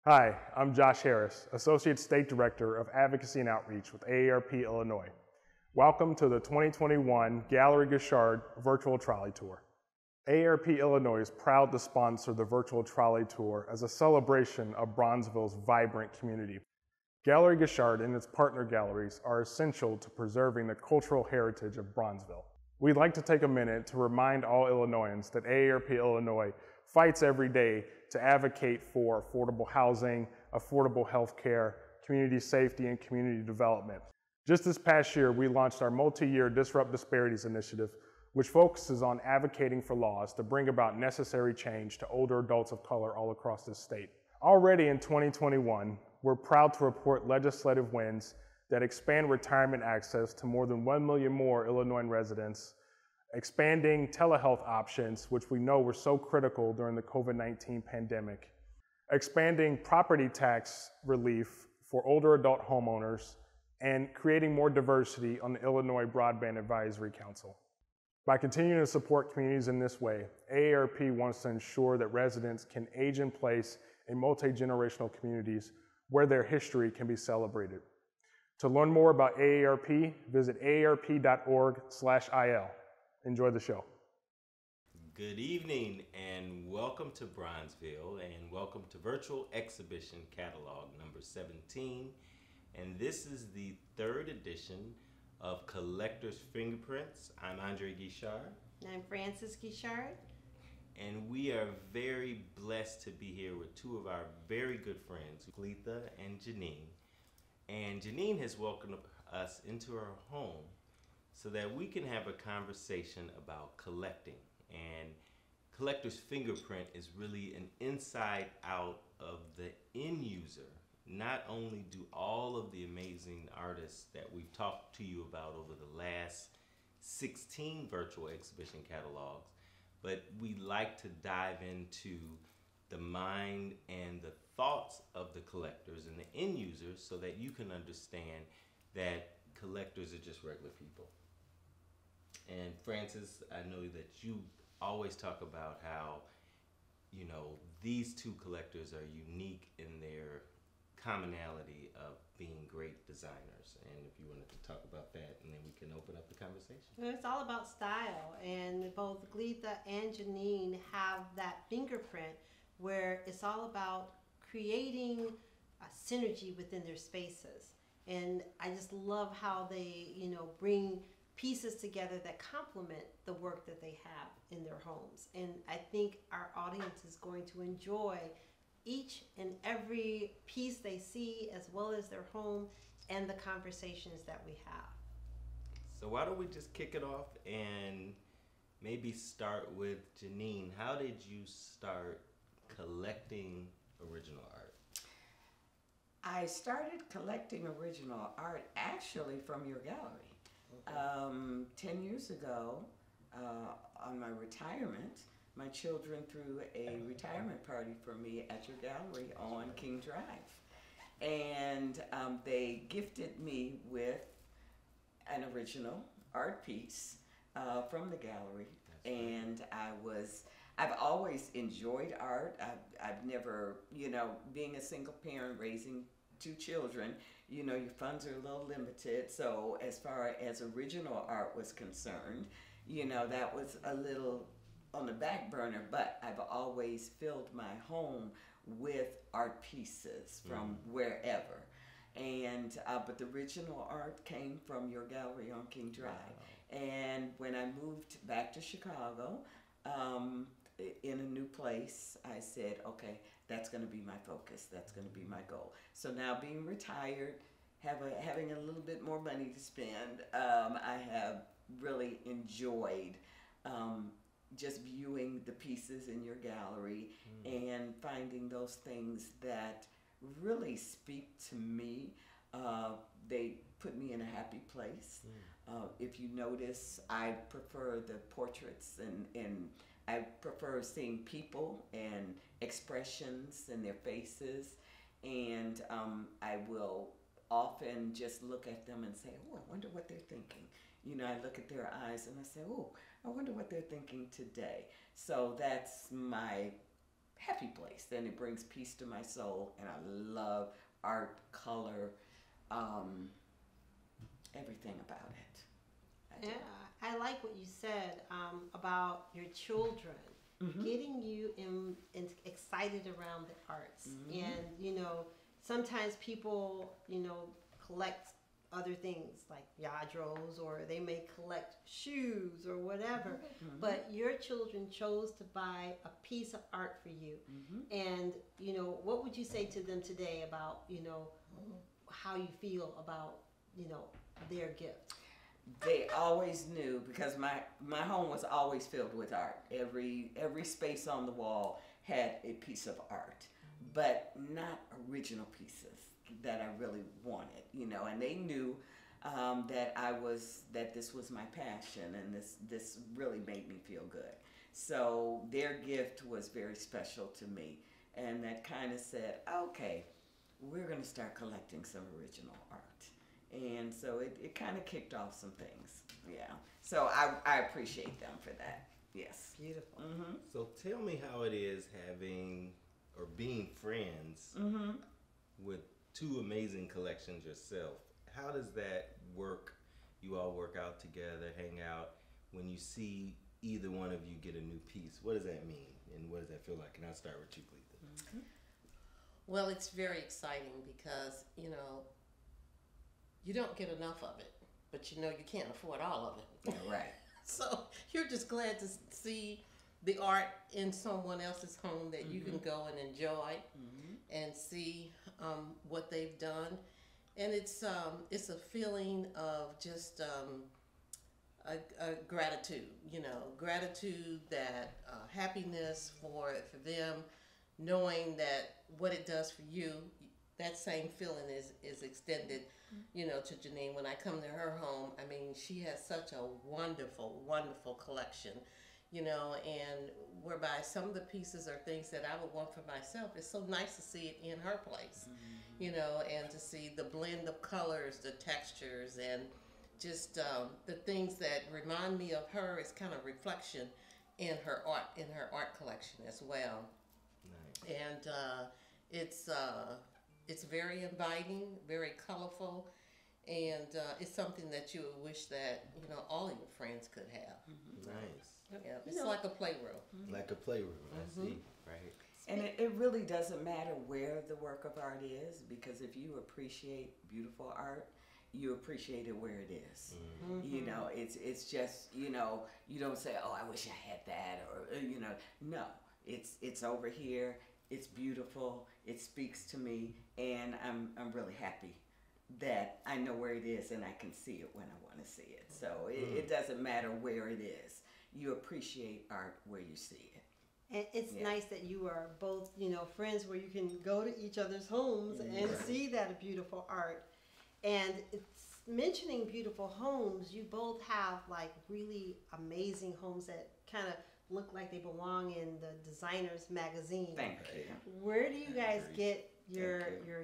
Hi, I'm Josh Harris, Associate State Director of Advocacy and Outreach with AARP Illinois. Welcome to the 2021 Gallery Guichard Virtual Trolley Tour. AARP Illinois is proud to sponsor the Virtual Trolley Tour as a celebration of Bronzeville's vibrant community. Gallery Guichard and its partner galleries are essential to preserving the cultural heritage of Bronzeville. We'd like to take a minute to remind all Illinoisans that AARP Illinois fights every day to advocate for affordable housing, affordable health care, community safety, and community development. Just this past year, we launched our multi-year Disrupt Disparities initiative, which focuses on advocating for laws to bring about necessary change to older adults of color all across the state. Already in 2021, we're proud to report legislative wins that expand retirement access to more than 1 million more Illinois residents, expanding telehealth options, which we know were so critical during the COVID-19 pandemic, expanding property tax relief for older adult homeowners, and creating more diversity on the Illinois Broadband Advisory Council. By continuing to support communities in this way, AARP wants to ensure that residents can age in place in multi-generational communities where their history can be celebrated. To learn more about AARP, visit aarp.org/il. Enjoy the show. Good evening and welcome to Bronzeville and welcome to Virtual Exhibition Catalog number 17. And this is the third edition of Collector's Fingerprints. I'm Andre Guichard. And I'm Frances Guichard. And we are very blessed to be here with two of our very good friends, Gleetha and Janine. And Janine has welcomed us into her home so that we can have a conversation about collecting. And Collector's Fingerprint is really an inside out of the end user. Not only do all of the amazing artists that we've talked to you about over the last 16 virtual exhibition catalogs, but we like to dive into the mind and the thoughts of the collectors and the end users so that you can understand that collectors are just regular people. And Frances, I know that you always talk about how, you know, these two collectors are unique in their commonality of being great designers. And if you wanted to talk about that, and then we can open up the conversation. It's all about style, and both Gleetha and Janine have that fingerprint where it's all about creating a synergy within their spaces. And I just love how they, bring pieces together that complement the work that they have in their homes. And I think our audience is going to enjoy each and every piece they see, as well as their home and the conversations that we have. So why don't we just kick it off and maybe start with Janine. How did you start collecting original art? I started collecting original art actually from your gallery. Okay. 10 years ago, on my retirement, my children threw a retirement party for me at your gallery on King Drive. And they gifted me with an original art piece from the gallery. And I've always enjoyed art. I've never, being a single parent raising two children, your funds are a little limited. So as far as original art was concerned, that was a little on the back burner, but I've always filled my home with art pieces from wherever. And but the original art came from your gallery on King Drive. Wow. And when I moved back to Chicago, in a new place, I said, okay, that's going to be my focus. That's going to be my goal. So now being retired, having a little bit more money to spend, I have really enjoyed just viewing the pieces in your gallery and finding those things that really speak to me. They put me in a happy place. If you notice, I prefer the portraits and I prefer seeing people and expressions in their faces. And I will often just look at them and say, oh, I wonder what they're thinking. I look at their eyes and I say, oh, I wonder what they're thinking today. So that's my happy place, and it brings peace to my soul. And I love art, color, everything about it. I do. Yeah, I like what you said about your children getting you in excited around the arts. And, you know, sometimes people, you know, collect other things like yadros, or they may collect shoes or whatever. But your children chose to buy a piece of art for you. And, you know, what would you say to them today about, you know, how you feel about, you know, their gift? They always knew, because my home was always filled with art. Every space on the wall had a piece of art, but not original pieces that I really wanted, you know. And they knew that this was my passion, and this really made me feel good. So their gift was very special to me, and that kind of said, okay, we're going to start collecting some original art. And so it kind of kicked off some things. Yeah. So I appreciate them for that. Yes. Beautiful. So tell me how it is having or being friends with two amazing collections yourself. How does that work? You all work out together, hang out. When you see either one of you get a new piece, what does that mean? And what does that feel like? And I'll start with you, Gleetha. Well, it's very exciting because, you know, you don't get enough of it, but you know you can't afford all of it. Right. So you're just glad to see the art in someone else's home that you can go and enjoy and see what they've done. And it's a feeling of just a gratitude, you know, gratitude, that happiness for them, knowing that what it does for you, that same feeling is extended, you know, to Janine. When I come to her home, I mean, she has such a wonderful, wonderful collection, you know, and whereby some of the pieces are things that I would want for myself. It's so nice to see it in her place, you know, and to see the blend of colors, the textures, and just the things that remind me of her is kind of reflection in her art collection as well. Nice. And it's very inviting, very colorful, and it's something that you would wish that, you know, all of your friends could have. Nice. Yeah, it's like a playroom. Like a playroom, I see. Right. And it really doesn't matter where the work of art is, because if you appreciate beautiful art, you appreciate it where it is. You know, it's just, you know, you don't say, oh, I wish I had that, or, you know, no, it's over here. It's beautiful. It speaks to me, and I'm really happy that I know where it is and I can see it when I want to see it. So it doesn't matter where it is. You appreciate art where you see it. And it's nice that you are both, you know, friends where you can go to each other's homes and see that beautiful art. And it's mentioning beautiful homes, you both have like really amazing homes that kind of look like they belong in the designer's magazine. Thank you. Where do you guys get your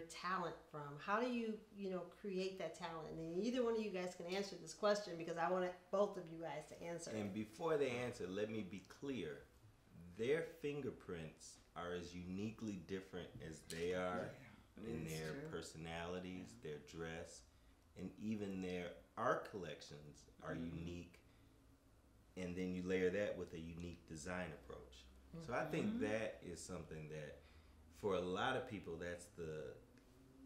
talent from? How do you know, create that talent? And either one of you guys can answer this question, because I want both of you guys to answer. And before they answer, let me be clear. Their fingerprints are as uniquely different as they are in their personalities, their dress, and even their art collections are unique. And then you layer that with a unique design approach. So I think that is something that, for a lot of people, that's the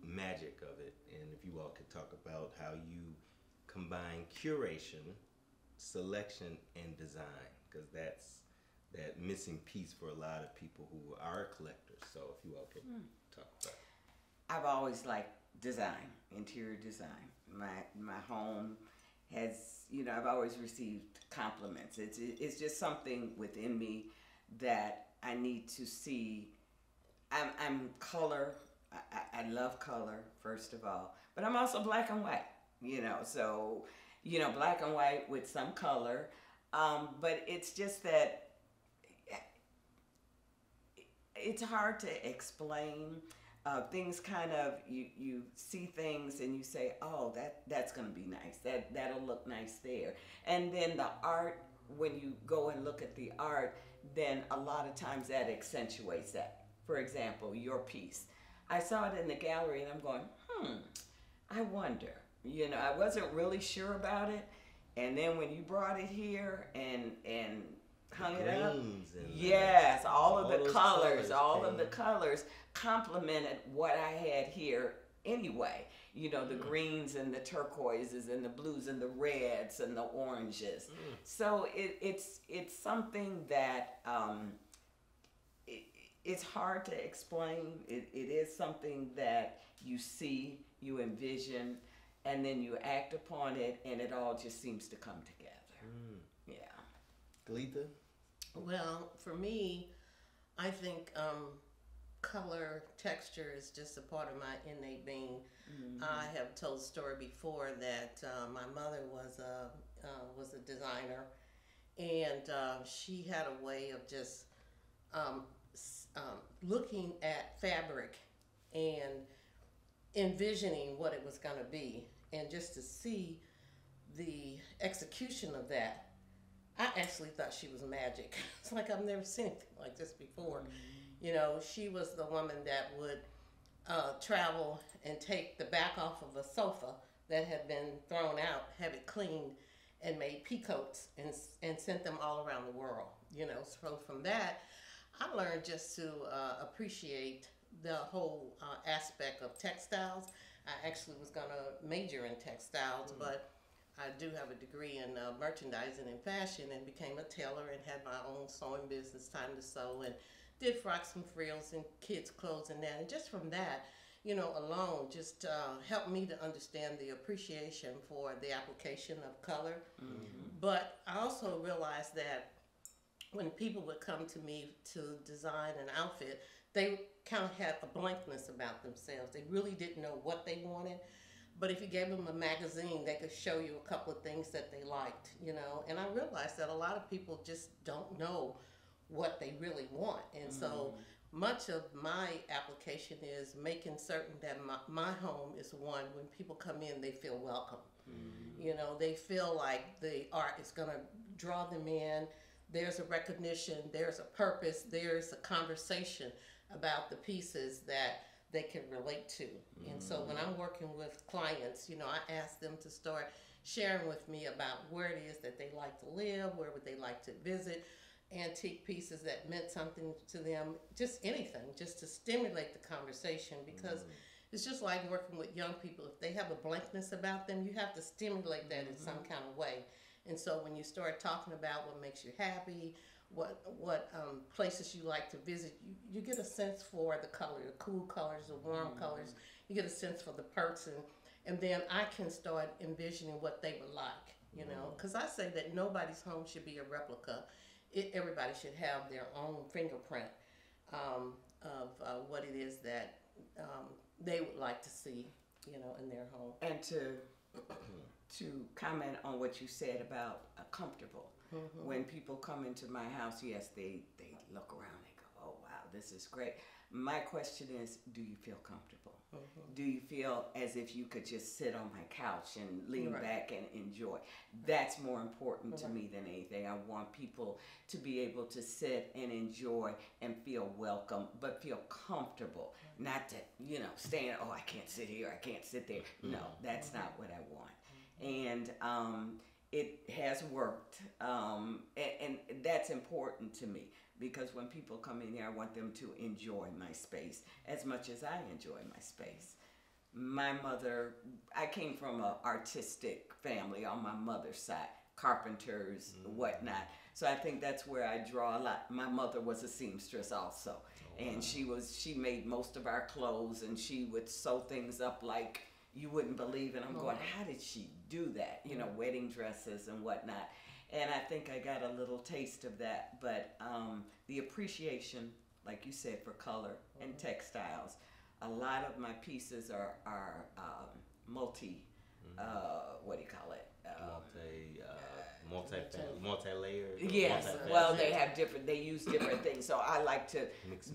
magic of it. And if you all could talk about how you combine curation, selection, and design, because that's that missing piece for a lot of people who are collectors. So if you all could talk about it. I've always liked design, interior design. My home has, you know, I've always received compliments. It's just something within me that I need to see. I'm color. I love color, first of all, but I'm also black and white, you know, so, you know, black and white with some color. But it's just that it's hard to explain. Things kind of, you see things and you say, oh, that's going to be nice. That'll look nice there. And then the art when you go and look at the art, then a lot of times that accentuates that. For example, your piece. I saw it in the gallery and I'm going, I wonder. You know, I wasn't really sure about it. And then when you brought it here and hung it up, yes, all of the colors, all of the colors complemented what I had here anyway. You know, the greens and the turquoises and the blues and the reds and the oranges. So it's something that it's hard to explain. It is something that you see, you envision, and then you act upon it, and it all just seems to come together. Yeah. Guichard? Well, for me, I think color, texture is just a part of my innate being. I have told the story before that my mother was a designer, and she had a way of just looking at fabric and envisioning what it was going to be, and just to see the execution of that, I actually thought she was magic. It's like I've never seen anything like this before. You know, she was the woman that would travel and take the back off of a sofa that had been thrown out, have it cleaned, and made peacoats and sent them all around the world. You know, so from that, I learned just to appreciate the whole aspect of textiles. I actually was going to major in textiles, but I do have a degree in merchandising and fashion, and became a tailor and had my own sewing business, Time to Sew, and did frocks and frills and kids' clothes and that. And just from that, you know, alone just helped me to understand the appreciation for the application of color. But I also realized that when people would come to me to design an outfit, they kind of had a blankness about themselves. They really didn't know what they wanted. But if you gave them a magazine, they could show you a couple of things that they liked, you know. And I realized that a lot of people just don't know what they really want. And so much of my application is making certain that my home is one, when people come in, they feel welcome. You know, they feel like the art is going to draw them in. There's a recognition, there's a purpose, there's a conversation about the pieces that they can relate to. And so when I'm working with clients, you know, I ask them to start sharing with me about where it is that they like to live, where would they like to visit, antique pieces that meant something to them, just anything, just to stimulate the conversation, because it's just like working with young people. If they have a blankness about them, you have to stimulate that in some kind of way. And so when you start talking about what makes you happy, what places you like to visit, you get a sense for the color, the cool colors, the warm colors. You get a sense for the person, and then I can start envisioning what they would like, you know, because I say that nobody's home should be a replica. Everybody should have their own fingerprint of what it is that they would like to see, you know, in their home. And to comment on what you said about comfortable. When people come into my house, yes, they look around, they go, oh wow, this is great. My question is, do you feel comfortable? Do you feel as if you could just sit on my couch and lean back and enjoy? That's more important to me than anything. I want people to be able to sit and enjoy and feel welcome, but feel comfortable. Not to, you know, stand, oh, I can't sit here, I can't sit there. No, that's not what I want. And it has worked, and that's important to me, because when people come in here, I want them to enjoy my space as much as I enjoy my space. My mother, I came from an artistic family on my mother's side, carpenters, whatnot. So I think that's where I draw a lot. My mother was a seamstress also, and she made most of our clothes, and she would sew things up like you wouldn't believe. And I'm going, how did she do that? You know, wedding dresses and whatnot. And I think I got a little taste of that. But the appreciation, like you said, for color and textiles, a lot of my pieces are what do you call it? Multi-layered. Yes, well, they use different things. So I like to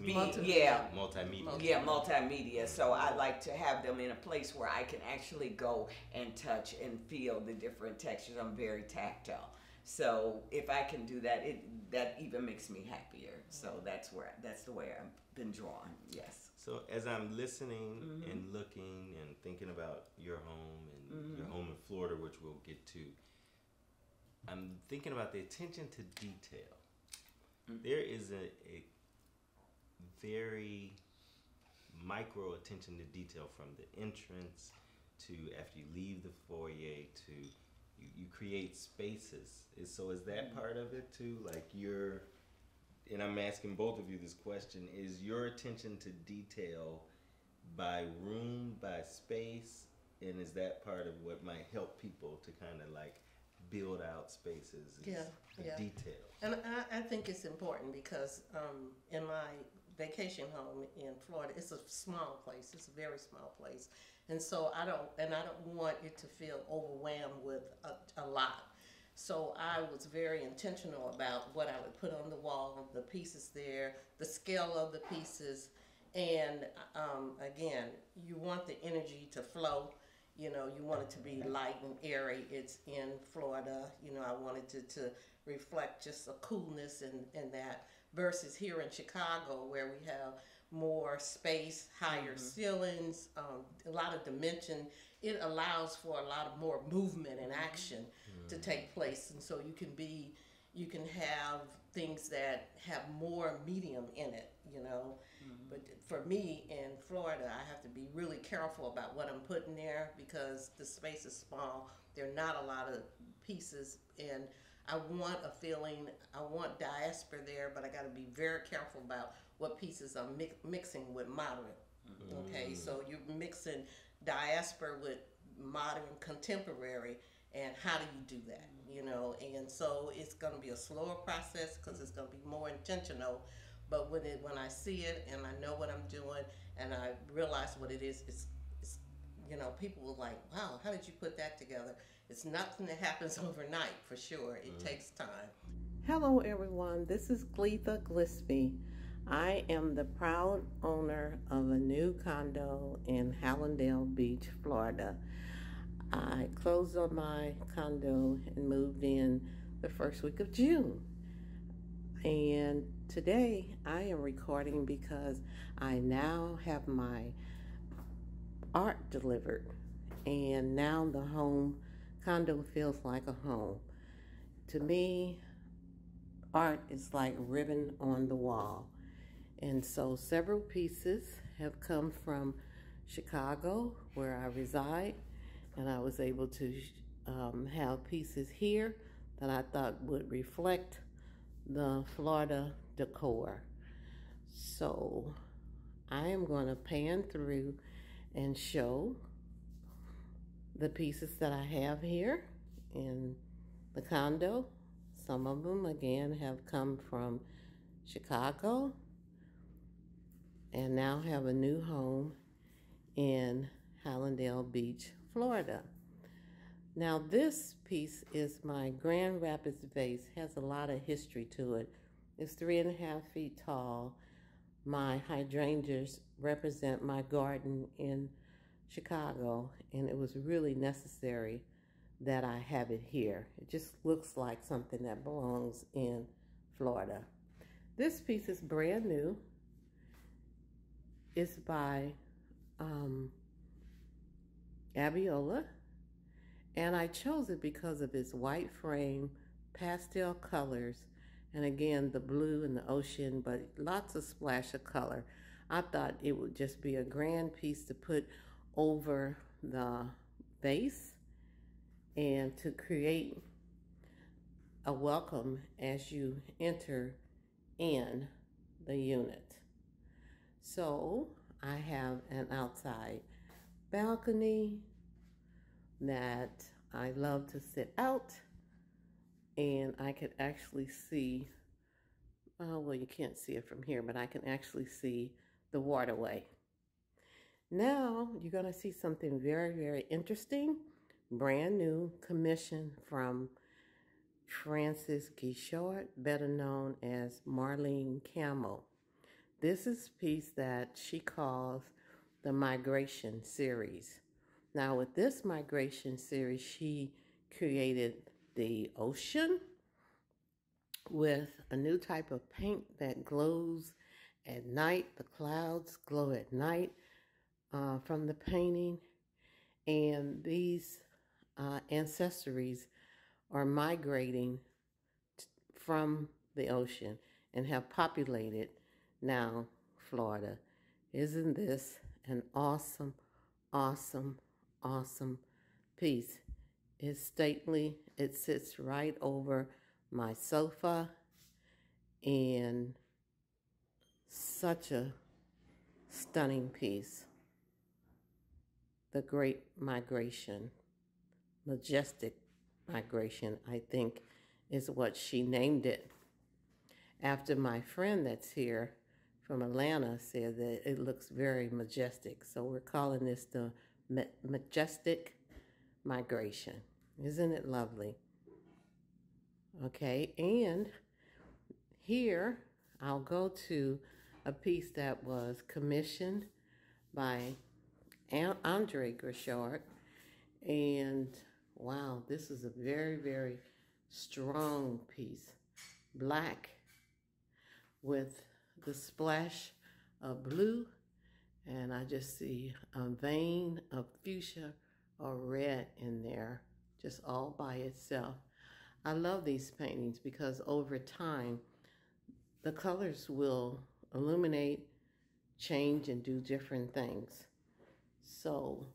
multimedia. Multimedia. So I like to have them in a place where I can actually go and touch and feel the different textures. I'm very tactile. So if I can do that, that even makes me happier. So that's the way I've been drawn. Yes. So as I'm listening and looking and thinking about your home and your home in Florida, which we'll get to, I'm thinking about the attention to detail. There is a very micro attention to detail from the entrance to after you leave the foyer to you create spaces. So is that part of it too? Like and I'm asking both of you this question, is your attention to detail by room, by space, and is that part of what might help people to kind of like build out spaces? Detail. And I think it's important because in my vacation home in Florida, it's a small place. It's a very small place, and so I don't want it to feel overwhelmed with a lot. So I was very intentional about what I would put on the wall, the pieces there, the scale of the pieces, and again, you want the energy to flow. You know, you want it to be light and airy. It's in Florida. You know, I wanted it to reflect just a coolness and that versus here in Chicago where we have more space, higher ceilings, a lot of dimension. It allows for a lot of more movement and action to take place, and so you can have things that have more medium in it, you know. But for me in Florida, I have to be really careful about what I'm putting there because the space is small. There are not a lot of pieces, and I want a feeling, I want diaspora there, but I got to be very careful about what pieces I'm mixing with modern. Okay, so you're mixing diaspora with modern contemporary, and how do you do that? You know, and so it's going to be a slower process because it's going to be more intentional. But when I see it and I know what I'm doing and I realize what it is, it's you know, people will like, wow, how did you put that together? It's nothing that happens overnight for sure. It takes time. Hello everyone, this is Gleetha Gillespie. I am the proud owner of a new condo in Hallandale Beach, Florida. I closed on my condo and moved in the first week of June. And today I am recording because I now have my art delivered. And now the condo feels like a home. To me, art is like ribbon on the wall. And so several pieces have come from Chicago, where I reside, and I was able to have pieces here that I thought would reflect the Florida decor. So I am going to pan through and show the pieces that I have here in the condo. Some of them, again, have come from Chicago and now have a new home in Hallandale Beach, Florida. Now this piece is my Grand Rapids vase. Has a lot of history to it. It's 3.5 feet tall. My hydrangeas represent my garden in Chicago, and it was really necessary that I have it here. It just looks like something that belongs in Florida. This piece is brand new. It's by Abiola, and I chose it because of its white frame, pastel colors, and again the blue and the ocean, but lots of splash of color. I thought it would just be a grand piece to put over the vase and to create a welcome as you enter in the unit. So I have an outside balcony that I love to sit out, and I can actually see, well, you can't see it from here, but I can actually see the waterway. Now you're going to see something very, very interesting, brand new, commission from Frances Guichard, better known as Marlene Campbell. This is a piece that she calls the Migration Series. Now with this Migration Series, she created the ocean, with a new type of paint that glows at night. The clouds glow at night from the painting. And these ancestries are migrating from the ocean and have populated now Florida. Isn't this an awesome, awesome, awesome piece? It's stately. It sits right over my sofa, and such a stunning piece. The Great Migration, majestic migration, I think is what she named it. After my friend that's here from Atlanta said that it looks very majestic. So we're calling this the majestic migration. Isn't it lovely? Okay, and here I'll go to a piece that was commissioned by Andre Guichard. And wow, this is a very, very strong piece. Black with the splash of blue, and I just see a vein of fuchsia or red in there, just all by itself. I love these paintings because over time, the colors will illuminate, change, and do different things. So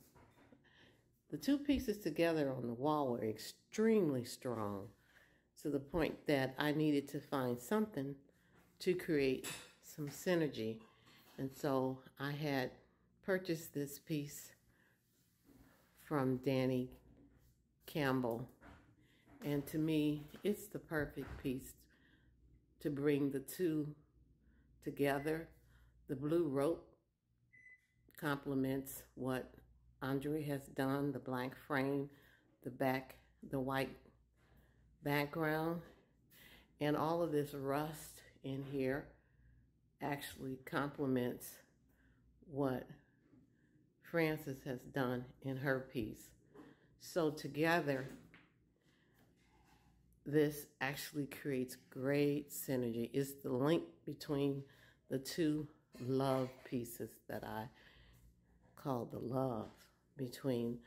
the two pieces together on the wall were extremely strong, to the point that I needed to find something to create some synergy. And so I had purchased this piece from Danny Campbell. And to me, it's the perfect piece to bring the two together. The blue rope complements what Andre has done, the blank frame, the white background, and all of this rust in here actually complements what Frances has done in her piece. So together, this actually creates great synergy. It's the link between the two love pieces that I call the love between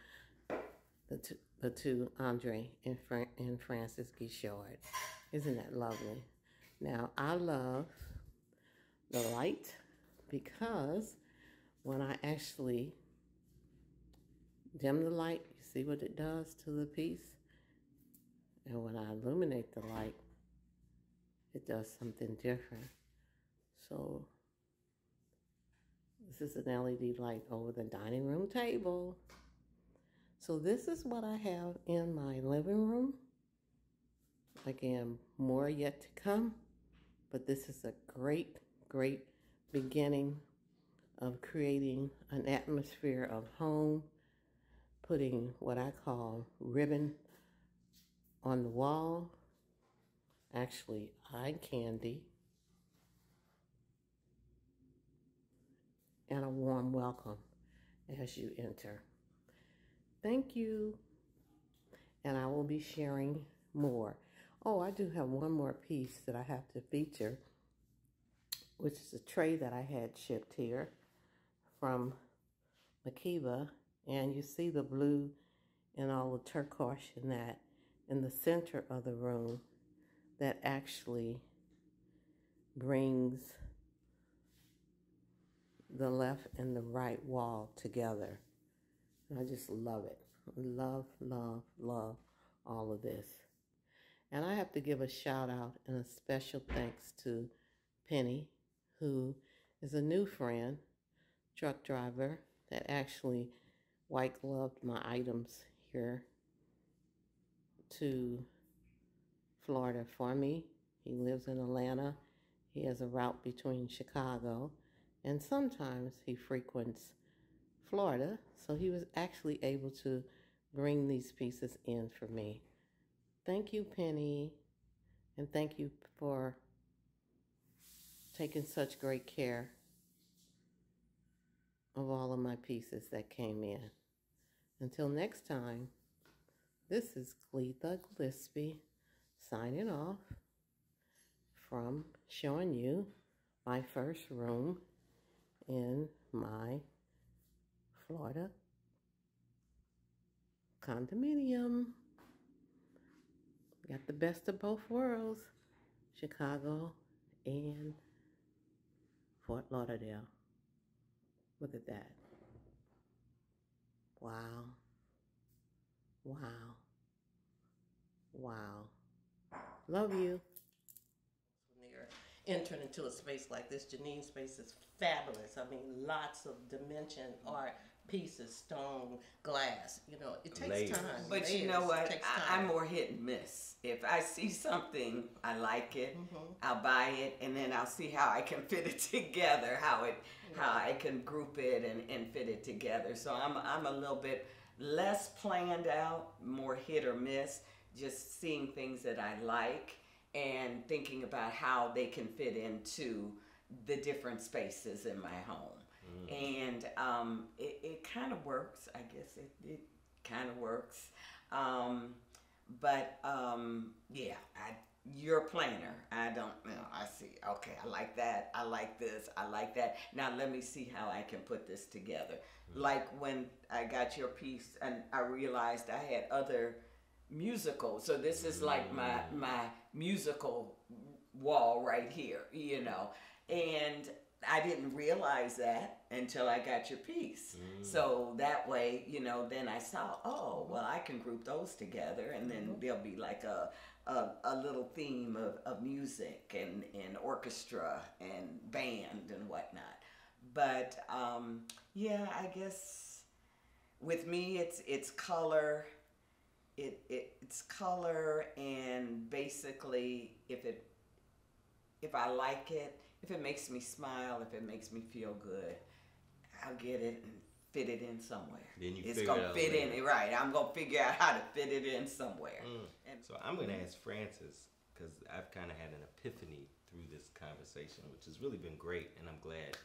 the two Andre and Frances Guichard. Isn't that lovely? Now, I love the light because when I actually dim the light, you see what it does to the piece? And when I illuminate the light, it does something different. So this is an LED light over the dining room table. So this is what I have in my living room. Again, more yet to come, but this is a great, great beginning of creating an atmosphere of home, putting what I call ribbon on the wall, actually eye candy, and a warm welcome as you enter. Thank you, and I will be sharing more. Oh, I do have one more piece that I have to feature, which is a tray that I had shipped here from Makiba, and you see the blue and all the turquoise in that in the center of the room that actually brings the left and the right wall together. And I just love it. Love, love, love all of this. And I have to give a shout out and a special thanks to Penny, who is a new friend, truck driver, that actually white gloved my items here to Florida for me. He lives in Atlanta. He has a route between Chicago, and sometimes he frequents Florida, so he was actually able to bring these pieces in for me. Thank you, Penny, and thank you for taking such great care of all of my pieces that came in. Until next time, this is Cletha Gillespie signing off. from showing you my first room in my Florida condominium. Got the best of both worlds, Chicago and Fort Lauderdale. Look at that. Wow. Wow. Wow. Love you. When they're entering into a space like this, Janine's space is fabulous. I mean, lots of dimension, art, pieces, stone, glass. You know, it takes Layers. time. But Layers. you know what? It takes I'm time. more hit and miss. If I see something, I like it, I'll buy it, and then I'll see how I can fit it together, how I can group it and fit it together. So I'm a little bit less planned out, more hit or miss, just seeing things that I like and thinking about how they can fit into the different spaces in my home. And it kind of works. I guess it kind of works. Yeah, you're a planner. I don't know. I see. Okay, I like that. I like this. I like that. Now let me see how I can put this together. Like when I got your piece and I realized I had other musicals. So this is like my musical wall right here, you know. And I didn't realize that until I got your piece. So that way, you know, then I saw, oh, well, I can group those together, and then there'll be like a little theme of music and orchestra and band and whatnot. But yeah, I guess with me, it's color. It's color, and basically, if I like it, if it makes me smile, if it makes me feel good, I'll get it and fit it in somewhere. Then you it's figure gonna it out fit later. in, right? I'm gonna figure out how to fit it in somewhere. And So I'm going to ask Francis, because I've kind of had an epiphany through this conversation, which has really been great, and I'm glad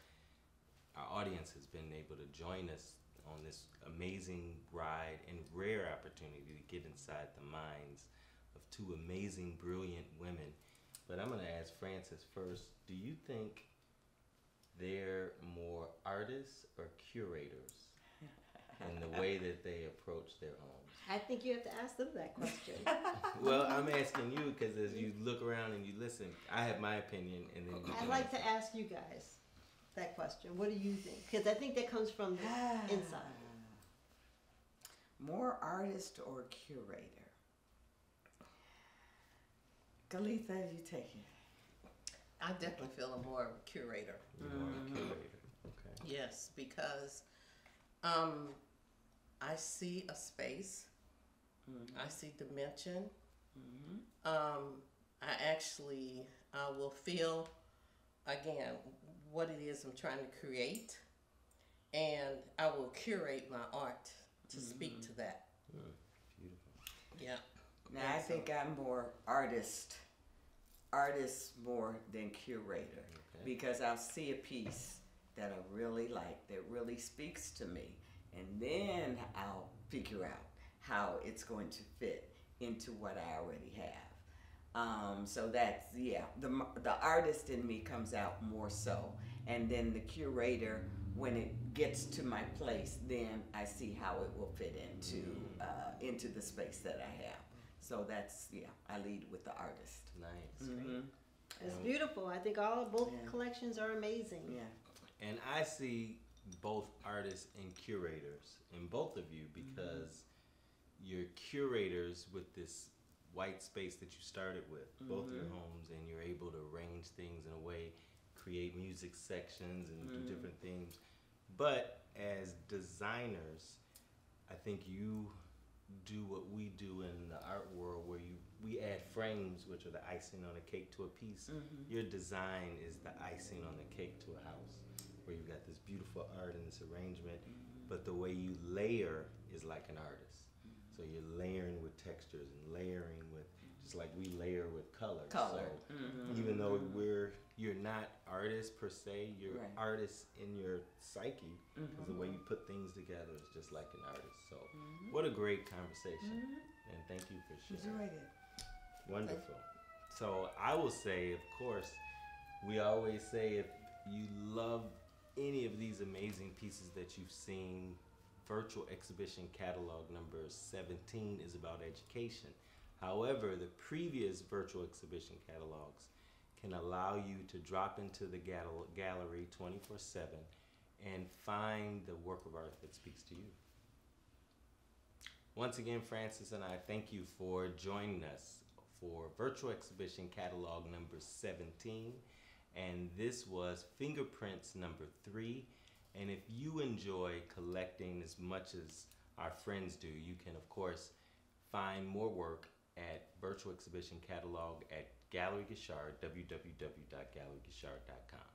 our audience has been able to join us on this amazing ride and rare opportunity to get inside the minds of two amazing, brilliant women. But I'm going to ask Francis first, do you think they're more artists or curators in the way that they approach their homes? I think you have to ask them that question. Well, I'm asking you because as you look around and you listen, I have my opinion, and then you I'd can like to answer. ask you guys that question. What do you think? Because I think that comes from the inside. more artist or curator? Galitha, you take it. I definitely feel I'm more of a curator. You're more of a curator. Okay. Yes, because I see a space. I see dimension. I actually will feel, again, what it is I'm trying to create, and I will curate my art to speak to that. Beautiful. Yeah. Now I think I'm more artist more than curator, because I'll see a piece that I really like, that really speaks to me, and then I'll figure out how it's going to fit into what I already have. So that's, yeah, the artist in me comes out more so, and then the curator, when it gets to my place, then I see how it will fit into the space that I have. So that's, yeah, I lead with the artist. Nice. It's beautiful. I think both Yeah. collections are amazing. Yeah. And I see both artists and curators in both of you, because you're curators with this white space that you started with, both your homes, and you're able to arrange things in a way, create music sections and do different things. But as designers, I think you do what we do in the art world, where we add frames, which are the icing on a cake to a piece. Your design is the icing on the cake to a house, where you've got this beautiful art and this arrangement, but the way you layer is like an artist. So you're layering with textures and layering with, just like we layer with color. Color. So even though you're not artists per se, you're Right. artists in your psyche, because the way you put things together is just like an artist. So what a great conversation, and thank you for sharing. Enjoyed it. Wonderful. So I will say, of course, we always say if you love any of these amazing pieces that you've seen, virtual exhibition catalog number 17 is about education. However, the previous virtual exhibition catalogs can allow you to drop into the gallery 24/7 and find the work of art that speaks to you. Once again, Francis and I thank you for joining us for virtual exhibition catalog number 17. And this was Fingerprints number 3. And if you enjoy collecting as much as our friends do, you can, of course, find more work at virtual exhibition catalog at Gallery Guichard, www.galleryguichard.com.